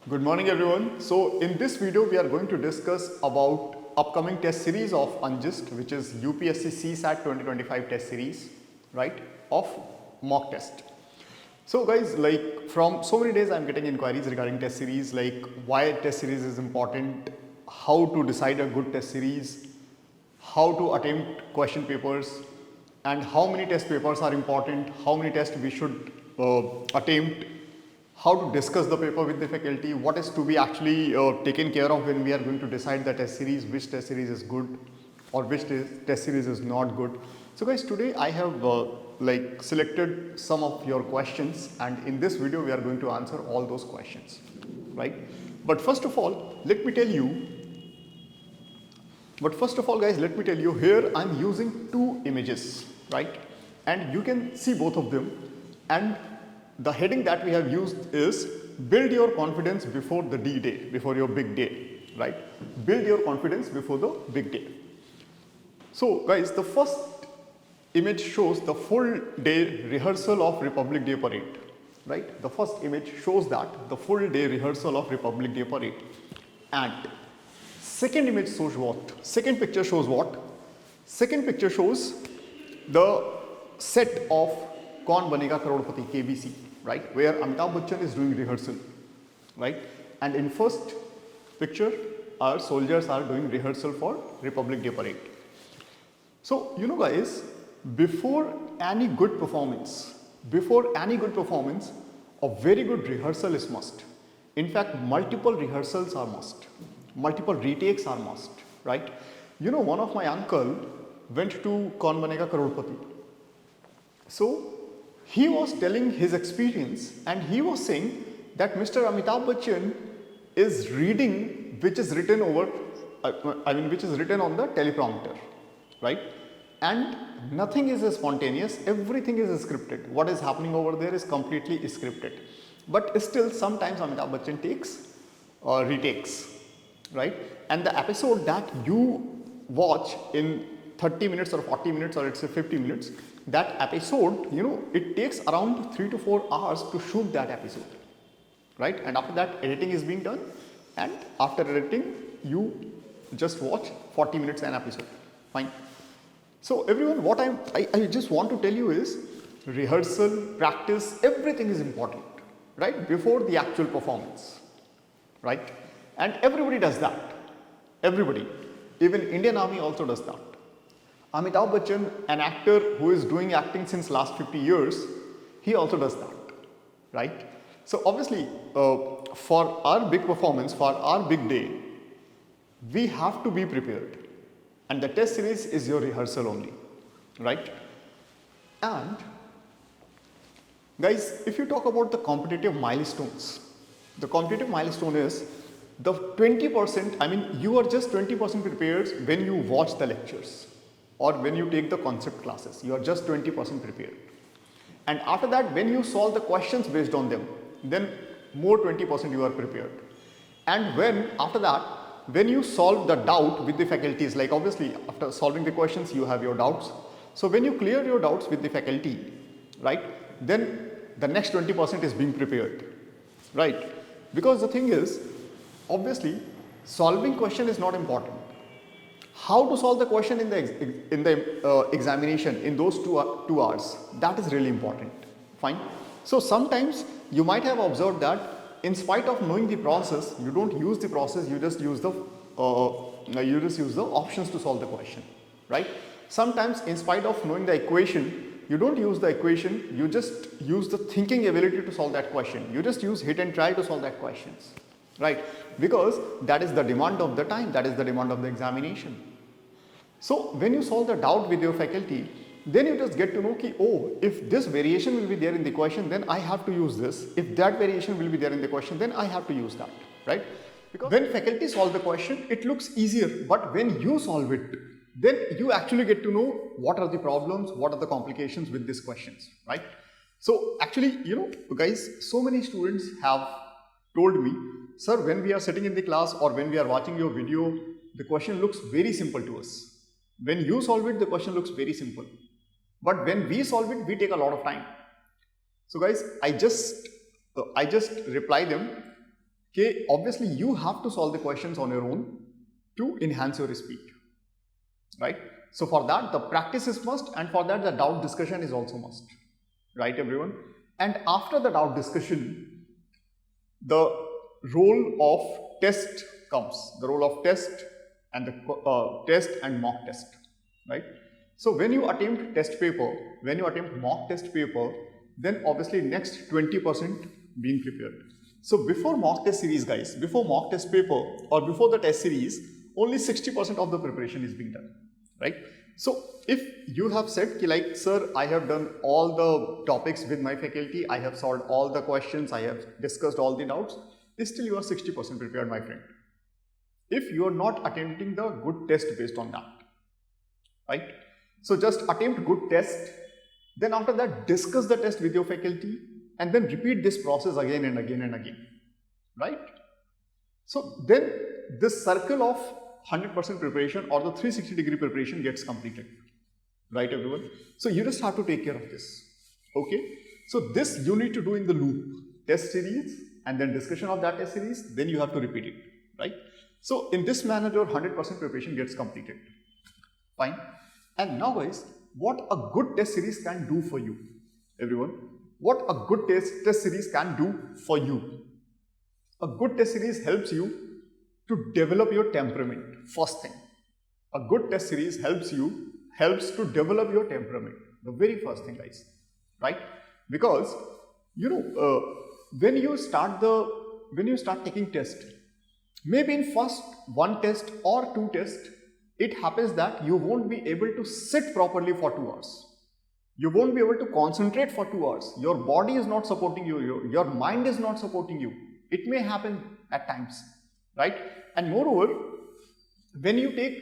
Good morning everyone. So in this video we are going to discuss about upcoming test series of Unjust, which is UPSC CSAT 2025 test series, right, of mock test. So guys, like from so many days I'm getting inquiries regarding test series, like why test series is important, how to decide a good test series, how to attempt question papers, and how many test papers are important, how many tests we should attempt, how to discuss the paper with the faculty, what is to be actually taken care of when we are going to decide the test series, which test series is good or which test series is not good. So guys, today I have selected some of your questions, and in this video we are going to answer all those questions, right? But first of all, let me tell you, guys, let me tell you, here I'm using two images, right? And you can see both of them, and the heading that we have used is build your confidence before the D-Day, before your big day, right? Build your confidence before the big day. So guys, the first image shows the full day rehearsal of Republic Day parade, right? The first image shows that the full day rehearsal of Republic Day parade. And second image shows what? Second picture shows what? Second picture shows the set of Kaun Banega Crorepati, KBC, right, where Amitabh Bachchan is doing rehearsal, right? And in first picture, our soldiers are doing rehearsal for Republic Day parade. So you know guys, before any good performance, a very good rehearsal is must. In fact, multiple rehearsals are must, multiple retakes are must, right? You know, one of my uncle went to Kaun Banega Crorepati. So he was telling his experience, and he was saying that Mr. Amitabh Bachchan is reading which is written over, which is written on the teleprompter, right? And nothing is spontaneous, everything is scripted. What is happening over there is completely scripted. But still, sometimes Amitabh Bachchan takes retakes, right? And the episode that you watch in 30 minutes or 40 minutes or let's say 50 minutes, that episode, you know, it takes around 3 to 4 hours to shoot that episode, right? And after that, editing is being done, and after editing, you just watch 40 minutes an episode, fine. So everyone, what I just want to tell you is rehearsal, practice, everything is important, right, before the actual performance, right? And everybody does that, everybody, even Indian Army also does that. Amitabh Bachchan, an actor who is doing acting since last 50 years, he also does that, right? So obviously, for our big performance, for our big day, we have to be prepared. And the test series is your rehearsal only, right? And guys, if you talk about the competitive milestones, the competitive milestone is the 20%, you are just 20% prepared when you watch the lectures, or when you take the concept classes, you are just 20% prepared. And after that, when you solve the questions based on them, then more 20% you are prepared. And when after that, when you solve the doubt with the faculties, like obviously after solving the questions you have your doubts. So when you clear your doubts with the faculty, right, then the next 20% is being prepared, right? Because the thing is, obviously solving question is not important. How to solve the question in the examination in those 2 hours, that is really important, fine. So sometimes you might have observed that in spite of knowing the process, you don't use the process, you just use the options to solve the question, right? Sometimes in spite of knowing the equation, you don't use the equation, you just use the thinking ability to solve that question. You just use hit and try to solve that questions, right? Because that is the demand of the time, that is the demand of the examination. So when you solve the doubt with your faculty, then you just get to know ki, oh, if this variation will be there in the question, then I have to use this. If that variation will be there in the question, then I have to use that, right? Because when faculty solve the question, it looks easier, but when you solve it, then you actually get to know what are the problems, what are the complications with these questions, right? So actually, you know, guys, so many students have told me, sir, when we are sitting in the class or when we are watching your video, the question looks very simple to us. When you solve it, the question looks very simple. But when we solve it, we take a lot of time. So guys, I just reply them Okay, obviously you have to solve the questions on your own to enhance your speed, right? So for that, the practice is must, and for that, the doubt discussion is also must, right, everyone? And after the doubt discussion, the role of test comes, the role of test and the test and mock test, right? So when you attempt test paper, when you attempt mock test paper, then obviously next 20% being prepared. So before mock test series, guys, before mock test paper or before the test series, only 60% of the preparation is being done, right? So if you have said, like, sir, I have done all the topics with my faculty, I have solved all the questions, I have discussed all the doubts, still you are 60% prepared, my friend. If you are not attempting the good test based on that, right? So just attempt good test, then after that discuss the test with your faculty, and then repeat this process again and again and again, right? So then this circle of 100% preparation or the 360-degree preparation gets completed, right, everyone? So you just have to take care of this, okay? So this you need to do in the loop, test series and then discussion of that test series, then you have to repeat it, right? So in this manner, your 100% preparation gets completed, fine? And now guys, what a good test series can do for you, everyone? What a good test series can do for you? A good test series helps you to develop your temperament, first thing. A good test series helps to develop your temperament, the very first thing, guys, right? Because, you know, when you start taking test, maybe in first one test or two tests, it happens that you won't be able to sit properly for 2 hours. You won't be able to concentrate for 2 hours. Your body is not supporting you, your mind is not supporting you. It may happen at times, right? And moreover, when you take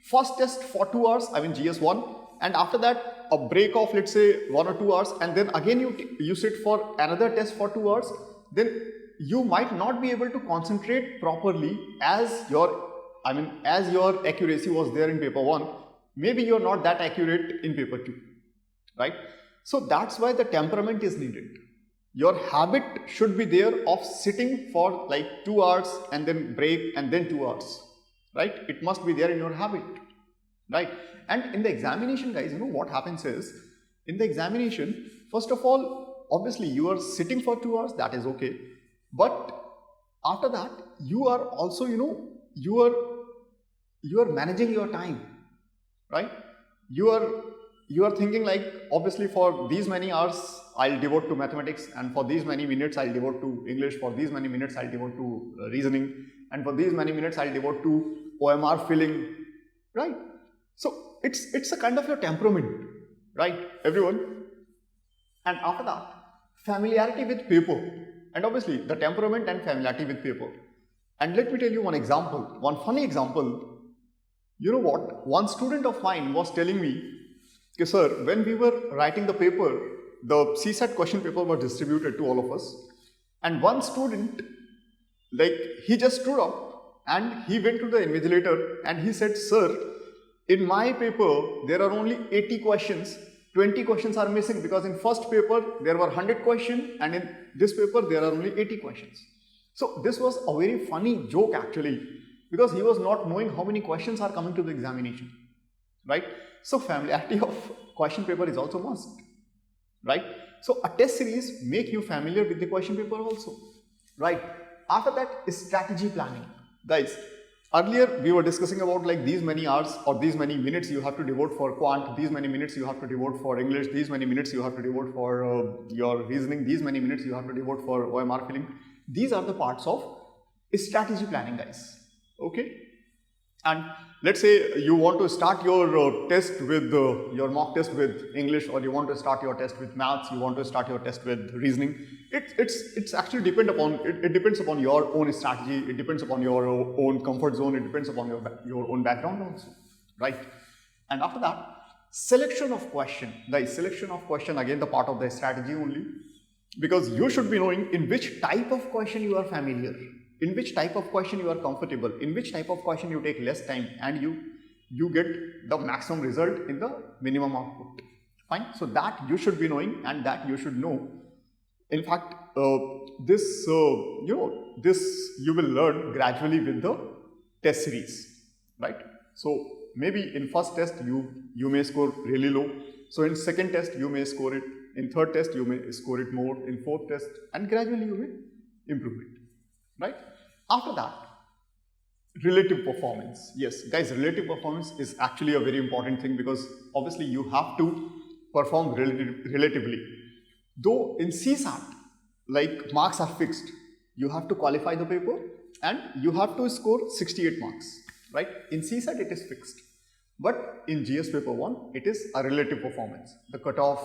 first test for 2 hours, I mean GS1, and after that a break of, let's say, 1 or 2 hours, and then again you sit for another test for 2 hours, then you might not be able to concentrate properly as your accuracy was there in paper 1. Maybe you're not that accurate in paper 2, right? So that's why the temperament is needed. Your habit should be there of sitting for like 2 hours and then break and then 2 hours, right? It must be there in your habit, right? And in the examination, guys, you know what happens is, in the examination, first of all, obviously you are sitting for 2 hours, that is okay. But after that, you are also, you know, you are managing your time, right? You are thinking like, obviously for these many hours I'll devote to mathematics, and for these many minutes I'll devote to English, for these many minutes I'll devote to reasoning, and for these many minutes I'll devote to OMR filling, right? So it's a kind of your temperament, right, everyone? And after that, familiarity with paper, and obviously the temperament and familiarity with paper. And let me tell you one example, one funny example. You know what? One student of mine was telling me, okay, sir, when we were writing the paper, the CSAT question paper was distributed to all of us, and one student, like, he just stood up and he went to the invigilator and he said, sir, in my paper there are only 80 questions, 20 questions are missing, because in first paper there were 100 questions and in this paper there are only 80 questions. So this was a very funny joke actually, because he was not knowing how many questions are coming to the examination, right? So familiarity of question paper is also must, right? So a test series make you familiar with the question paper also, right? After that is strategy planning. Guys, earlier we were discussing about like these many hours or these many minutes you have to devote for quant, these many minutes you have to devote for English, these many minutes you have to devote for your reasoning, these many minutes you have to devote for OMR filling. These are the parts of strategy planning, guys, okay? And let's say you want to start your test with your mock test with English, or you want to start your test with maths, you want to start your test with reasoning. It's actually it depends upon your own strategy, it depends upon your own comfort zone, it depends upon your own background also, right? And after that, selection of question. Guys, selection of question, again the part of the strategy only, because you should be knowing in which type of question you are familiar, in which type of question you are comfortable, in which type of question you take less time and you get the maximum result in the minimum output, fine? So that you should be knowing and that you should know In fact, this you will learn gradually with the test series, right? So maybe in first test you may score really low. So in second test you may score it. In third test you may score it more. In fourth test, and gradually you may improve it, right? After that, relative performance. Yes, guys, relative performance is actually a very important thing, because obviously you have to perform relatively. Though in CSAT, like, marks are fixed. You have to qualify the paper and you have to score 68 marks, right? In CSAT it is fixed. But in GS paper 1, it is a relative performance. The cutoff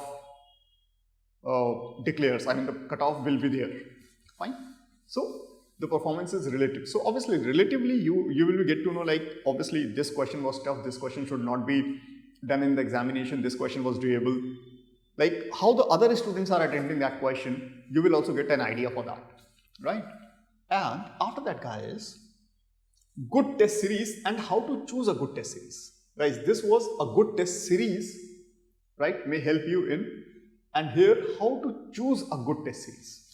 declares, I mean the cutoff will be there, fine? So the performance is relative. So obviously relatively you will get to know, like, obviously this question was tough, this question should not be done in the examination, this question was doable. Like how the other students are attending that question, you will also get an idea for that, right? And after that, guys, good test series and how to choose a good test series. Guys, this was a good test series, right, may help you in, and here how to choose a good test series.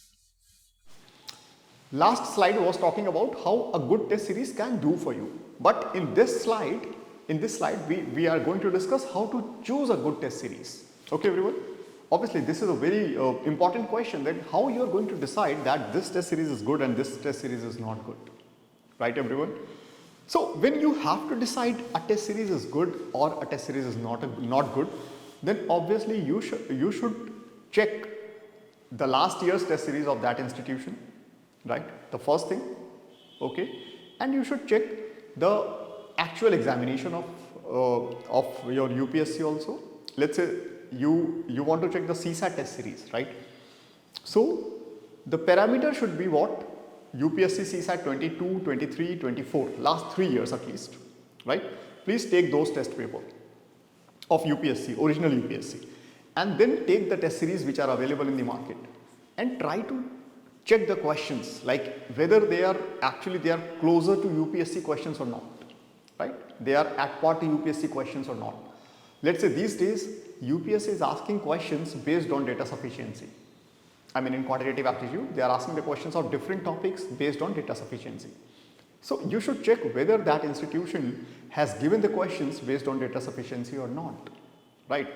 Last slide was talking about how a good test series can do for you. But in this slide, we are going to discuss how to choose a good test series. Okay, everyone? Obviously, this is a very important question, that how you are going to decide that this test series is good and this test series is not good. Right, everyone? So, when you have to decide a test series is good or a test series is not good, then obviously you should check the last year's test series of that institution. Right, the first thing, okay, and you should check the actual examination of your UPSC also. Let's say you want to check the CSAT test series, right? So the parameter should be what? UPSC CSAT 22, 23, 24, last 3 years at least, right? Please take those test paper of UPSC, original UPSC, and then take the test series which are available in the market and try to check the questions, like whether they are closer to UPSC questions or not, right? They are at par to UPSC questions or not. Let's say these days UPSC is asking questions based on data sufficiency. I mean, in quantitative aptitude, they are asking the questions of different topics based on data sufficiency. So you should check whether that institution has given the questions based on data sufficiency or not, right?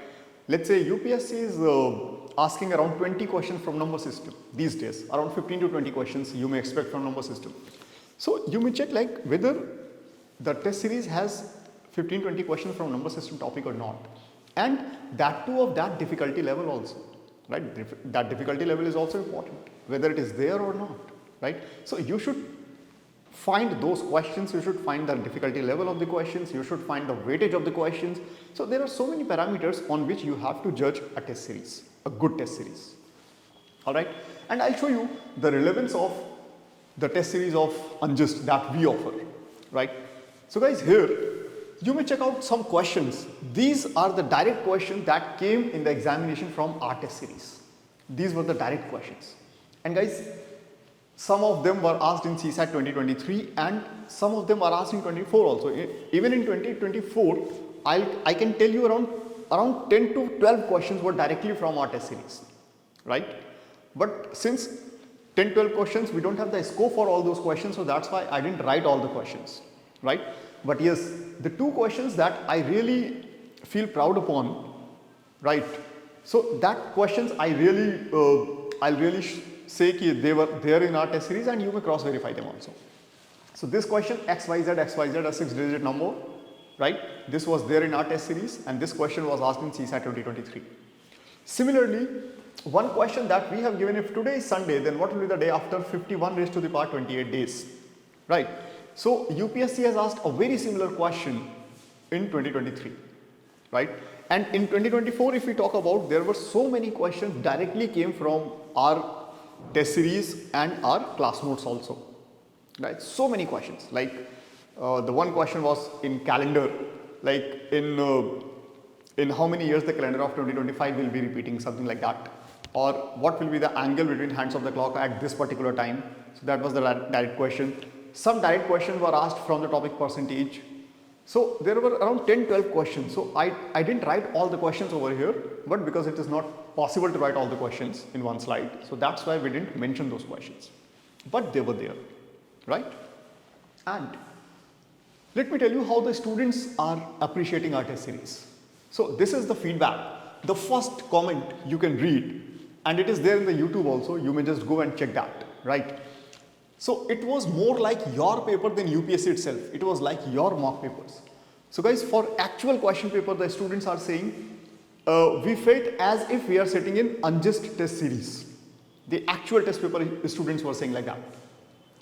Let's say UPSC is asking around 20 questions from number system these days, around 15 to 20 questions you may expect from number system. So you may check, like, whether the test series has 15-20 questions from number system topic or not, and that too of that difficulty level also, right? That difficulty level is also important, whether it is there or not, right? So you should find those questions, you should find the difficulty level of the questions, you should find the weightage of the questions. So there are so many parameters on which you have to judge a test series, a good test series. Alright, and I'll show you the relevance of the test series of Unjust that we offer, right? So guys, here you may check out some questions. These are the direct questions that came in the examination from our test series. These were the direct questions. And guys, some of them were asked in CSAT 2023 and some of them are asked in 24 also. Even in 2024, I can tell you around 10 to 12 questions were directly from our test series, right? But since 10-12 questions, we don't have the scope for all those questions, so that's why I didn't write all the questions, right? But yes, the 2 questions that I really feel proud upon, right? So that questions I'll really say that they were there in our test series, and you may cross verify them also. So this question XYZ, a 6-digit number, right? This was there in our test series, and this question was asked in CSAT 2023. Similarly, one question that we have given, if today is Sunday, then what will be the day after 51 raised to the power 28 days, right? So UPSC has asked a very similar question in 2023, right? And in 2024, if we talk about, there were so many questions directly came from our test series and our class notes also, right? So many questions, like the one question was in calendar, like in how many years the calendar of 2025 will be repeating, something like that, or what will be the angle between hands of the clock at this particular time. So that was the direct question. Some direct questions were asked from the topic percentage. So there were around 10-12 questions. So I didn't write all the questions over here, but because it is not possible to write all the questions in one slide, so that's why we didn't mention those questions. But they were there, right? And let me tell you how the students are appreciating our test series. So this is the feedback. The first comment you can read, and it is there in the YouTube also. You may just go and check that, right? So it was more like your paper than UPSC itself. It was like your mock papers. So guys, for actual question paper, the students are saying, we felt as if we are sitting in unjust test series. The actual test paper students were saying like that,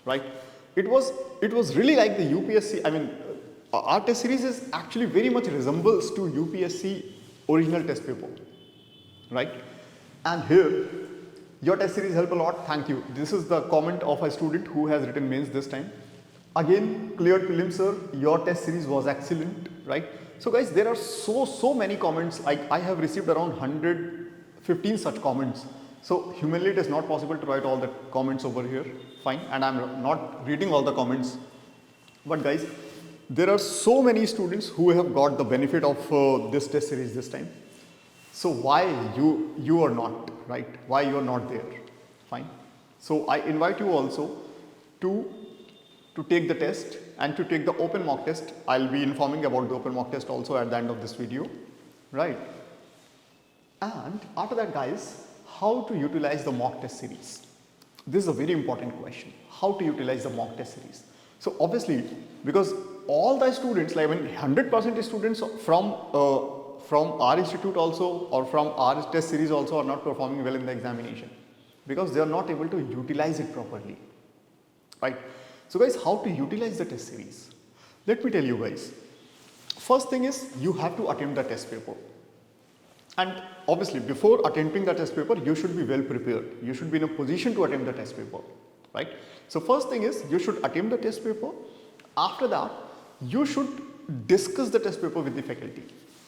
right? It was really like the UPSC. I mean, our test series is actually very much resembles to UPSC original test paper, right? And here, your test series help a lot. Thank you. This is the comment of a student who has written mains this time. Again, cleared prelims, sir. Your test series was excellent, right? So guys, there are so many comments. I have received around 115 such comments. So humanly, it is not possible to write all the comments over here. Fine, and I'm not reading all the comments. But guys, there are so many students who have got the benefit of this test series this time. So why you are not, right? Why you are not there? Fine. So I invite you also to take the test and to take the open mock test. I'll be informing about the open mock test also at the end of this video, right? And after that, guys, how to utilize the mock test series? This is a very important question. How to utilize the mock test series? So obviously, because all the students, like 100% students from our institute also or from our test series also are not performing well in the examination because they are not able to utilize it properly, right? So guys, how to utilize the test series? Let me tell you guys. First thing is you have to attempt the test paper. And obviously before attempting the test paper, you should be well prepared. You should be in a position to attempt the test paper, right? So first thing is you should attempt the test paper. After that, you should discuss the test paper with the faculty.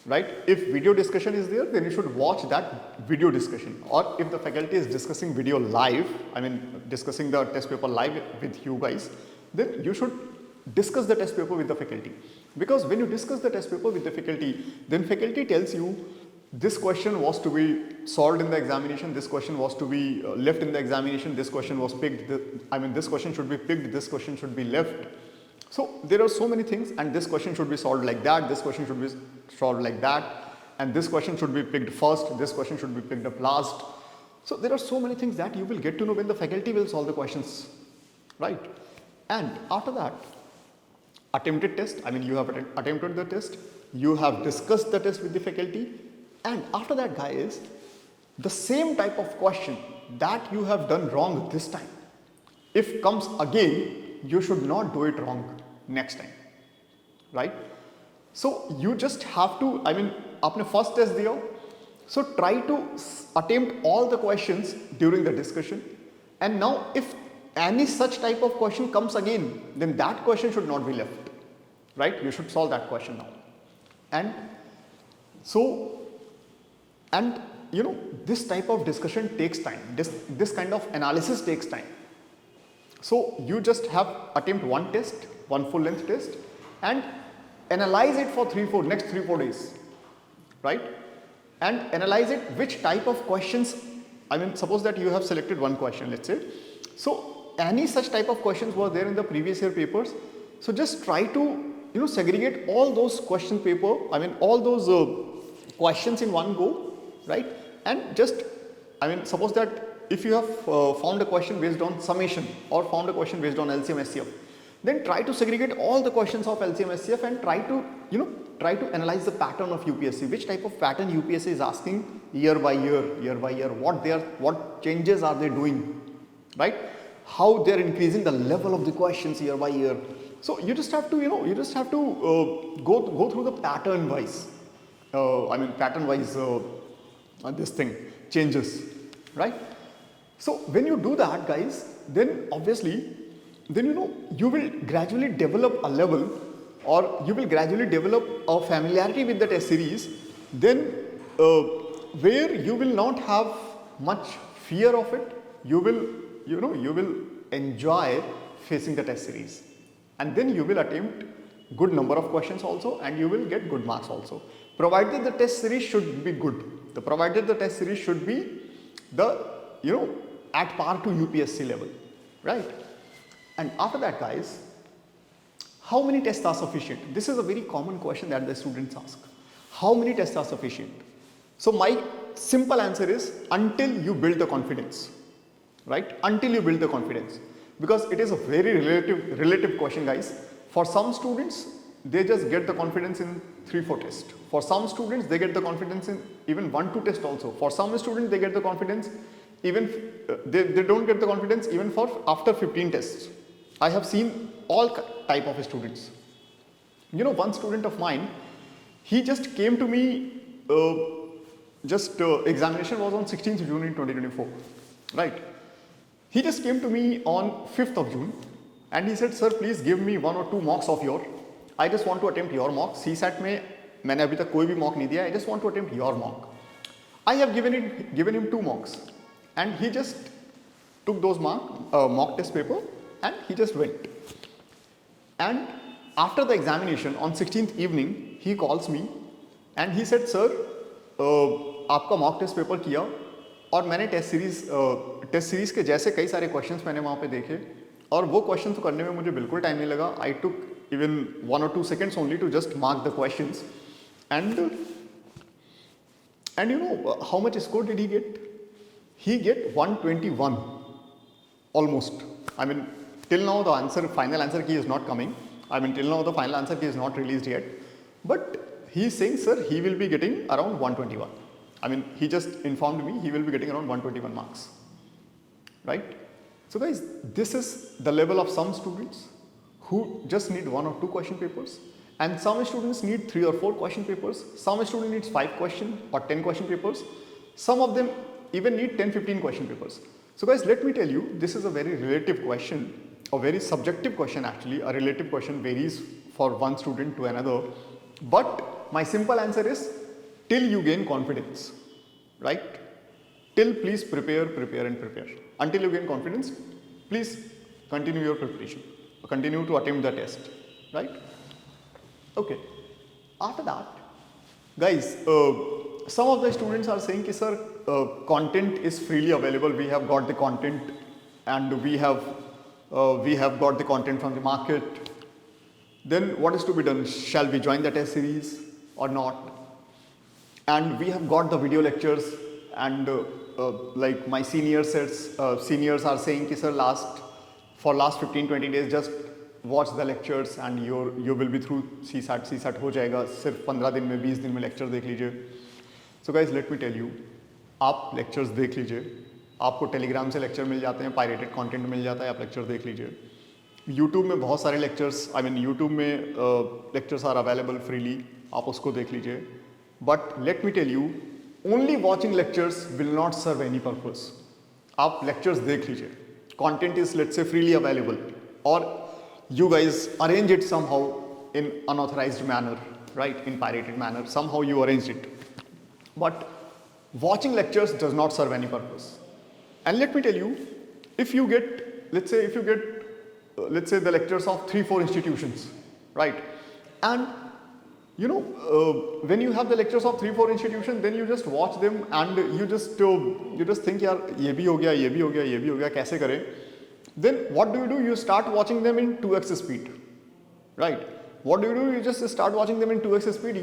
Right? If video discussion is there, then you should watch that video discussion. Or if the faculty is discussing video live, I mean discussing the test paper live with you guys, then you should discuss the test paper with the faculty. Because when you discuss the test paper with the faculty, then faculty tells you this question was to be solved in the examination, this question was to be left in the examination, this question was picked, this question should be picked, this question should be left. So there are so many things, and this question should be solved like that, this question should be solved like that, and this question should be picked first, this question should be picked up last. So there are so many things that you will get to know when the faculty will solve the questions, right? And after that, attempted test, you have attempted the test, you have discussed the test with the faculty, and after that, guys, the same type of question that you have done wrong this time, if comes again, you should not do it wrong next time, right? So you just have to, आपने first test दिया, so try to attempt all the questions during the discussion, and now if any such type of question comes again, then that question should not be left, right? You should solve that question now. And so, and this type of discussion takes time, this kind of analysis takes time. So you just have attempt one test, one full length test, and analyze it for next 3-4 days, right? And analyze it which type of questions, suppose that you have selected one question, let's say. So any such type of questions were there in the previous year papers. So just try to segregate all those question paper, all those questions in one go, right? And just, suppose that if you have found a question based on summation or found a question based on LCM SCF, then try to segregate all the questions of LCM SCF and try to analyze the pattern of UPSC, which type of pattern UPSC is asking year by year, what changes are they doing, right? How they are increasing the level of the questions year by year. So you just have to, go through the pattern wise, pattern wise this thing changes, right? So when you do that, guys, then obviously, you will gradually develop a level, or you will gradually develop a familiarity with the test series, then where you will not have much fear of it, you will enjoy facing the test series, and then you will attempt good number of questions also, and you will get good marks also, provided the test series should be good. Provided the test series should be at par to UPSC level, right? And after that, guys, how many tests are sufficient? This is a very common question that the students ask. How many tests are sufficient? So my simple answer is until you build the confidence, right? Until you build the confidence, because it is a very relative question, guys. For some students, they just get the confidence in 3-4 tests. For some students, they get the confidence in even 1-2 tests also. For some students, they get the confidence even they don't get the confidence even for after 15 tests. I have seen all type of students. One student of mine, he just came to me, examination was on 16th June in 2024, right? He just came to me on 5th of June and he said, sir, please give me 1 or 2 mocks of your. I just want to attempt your mock. CSAT में मैंने अभी तक कोई भी mock नहीं दिया. I just want to attempt your mock. I have given him 2 mocks and he just took those mock test paper and he just went. And after the examination on 16th evening, he calls me and he said, sir, आपका mock test paper किया और मैंने test series के जैसे कई सारे questions मैंने वहाँ पे देखे और वो क्वेश्चन तो करने में मुझे बिल्कुल टाइम नहीं लगा. आई टुक even 1 or 2 seconds only to just mark the questions. And how much score did he get? He get 121 almost. I mean, till now the final answer key is not coming. I mean, till now the final answer key is not released yet. But he is saying, sir, he will be getting around 121. I mean, he just informed me he will be getting around 121 marks. Right? So guys, this is the level of some students who just need 1 or 2 question papers, and some students need 3 or 4 question papers. Some student needs 5 question or 10 question papers. Some of them even need 10-15 question papers. So guys, let me tell you, this is a very relative question, a very subjective question actually. A relative question varies for one student to another. But my simple answer is till you gain confidence, right? Till please prepare. Until you gain confidence, please continue your preparation. Continue to attempt the test, right? Okay. After that, guys, some of the students are saying कि sir, content is freely available. We have got the content, and we have got the content from the market. Then what is to be done? Shall we join the test series or not? And we have got the video lectures, and like my seniors are saying कि sir, for last 15-20 days just watch the lectures and you will be through CSAT हो जाएगा सिर्फ 15 दिन में 20 दिन में lecture देख लीजिए. So guys, let me tell you, आप lectures देख लीजिए. आपको टेलीग्राम से lecture मिल जाते हैं, pirated content मिल जाता है, आप lecture देख लीजिए. YouTube में बहुत सारे lectures, YouTube में lectures are available freely, आप उसको देख लीजिए. But let me tell you, only watching lectures will not serve any purpose. आप lectures देख लीजिए. Content is, let's say, freely available, or you guys arrange it somehow in unauthorized manner, right? In pirated manner, somehow you arranged it. But watching lectures does not serve any purpose. And let me tell you, if you get, let's say the lectures of 3-4 institutions, right? And when you have the lectures of 3-4 institutions, then you just watch them and you just think, yaar, ye bhi ho gaya, kaise kare? Then what do? You start watching them in 2x speed, right? What do? You just start watching them in 2x speed.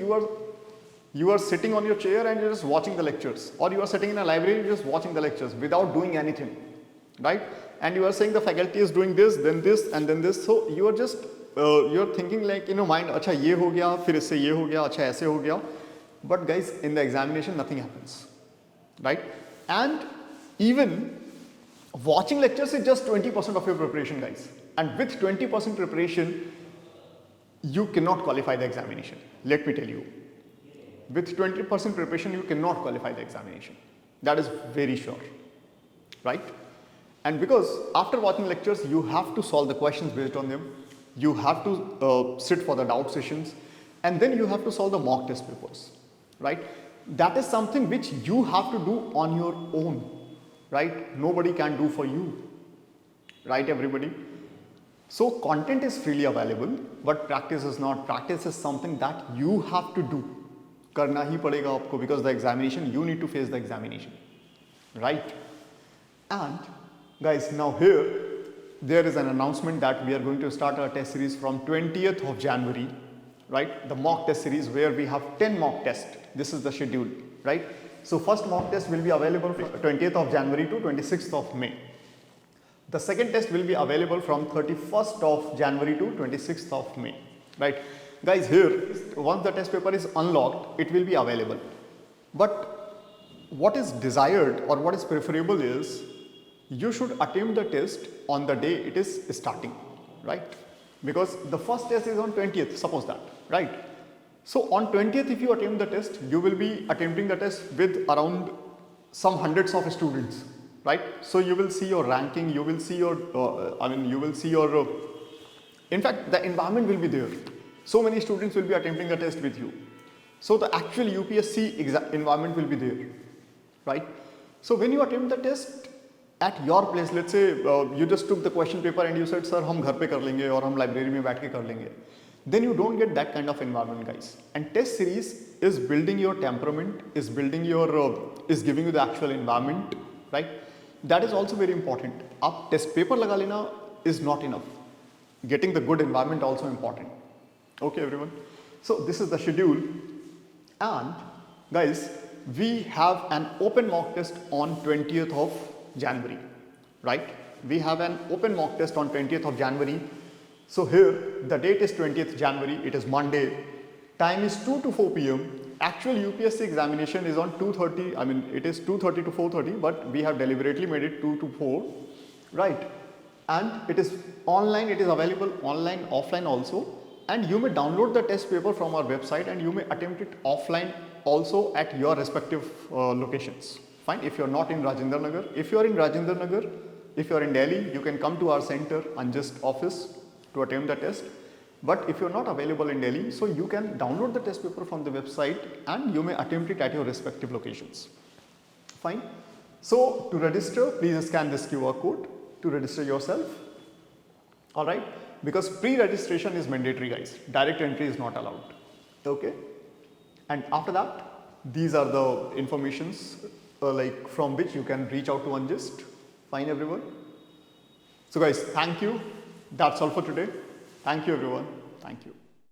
You are sitting on your chair and you're just watching the lectures, or you are sitting in a library, you're just watching the lectures without doing anything, right? And you are saying the faculty is doing this, then this, and then this. So you are just you're thinking like in your mind, अच्छा ये हो गया, फिर इससे ये हो गया, अच्छा ऐसे हो गया. But guys, in the examination, nothing happens, right? And even watching lectures is just 20% of your preparation, guys. And with 20% preparation, you cannot qualify the examination. Let me tell you, with 20% preparation, you cannot qualify the examination. That is very sure, right? And because after watching lectures, you have to solve the questions based on them. You have to sit for the doubt sessions, and then you have to solve the mock test papers, right? That is something which you have to do on your own, right? Nobody can do for you, right, everybody? So content is freely available, but practice is not. Practice is something that you have to do. करना ही पड़ेगा आपको, because the examination, you need to face the examination, right? And guys, now here there is an announcement that we are going to start our test series from 20th of January, right? The mock test series where we have 10 mock tests. This is the schedule, right? So first mock test will be available from 20th of January to 26th of May. The second test will be available from 31st of January to 26th of May, right? Guys, here, once the test paper is unlocked, it will be available. But what is desired or what is preferable is you should attempt the test on the day it is starting, right? Because the first test is on 20th, suppose that, right? So on 20th, if you attempt the test, you will be attempting the test with around some hundreds of students, right? So you will see your ranking, you will see your, in fact, the environment will be there. So many students will be attempting the test with you. So the actual UPSC environment will be there, right? So when you attempt the test at your place, let's say you just took the question paper and you said, sir, hum ghar pe kar lenge or hum library mein baith ke kar lenge. Then you don't get that kind of environment, guys. And test series is building your temperament, is building your, is giving you the actual environment, right? That is also very important. Up test paper laga lena is not enough. Getting the good environment also important. Okay, everyone. So this is the schedule. And guys, we have an open mock test on 20th of January, right? We have an open mock test on 20th of January. So here, the date is 20th January, it is Monday. Time is 2 to 4 p.m. Actual UPSC examination is on 2:30, it is 2:30 to 4:30, but we have deliberately made it 2 to 4, right? And it is online, it is available online, offline also. And you may download the test paper from our website and you may attempt it offline also at your respective locations. Fine, if you are not in Rajendra Nagar. If you are in Rajendra Nagar, if you are in Delhi, you can come to our center, Anjust office to attempt the test. But if you are not available in Delhi, so you can download the test paper from the website and you may attempt it at your respective locations. Fine. So to register, please scan this QR code to register yourself. Alright. Because pre-registration is mandatory, guys. Direct entry is not allowed. Okay. And after that, these are the informations like from which you can reach out to Anjust. Fine, everyone. So guys, thank you. That's all for today. Thank you, everyone. Thank you.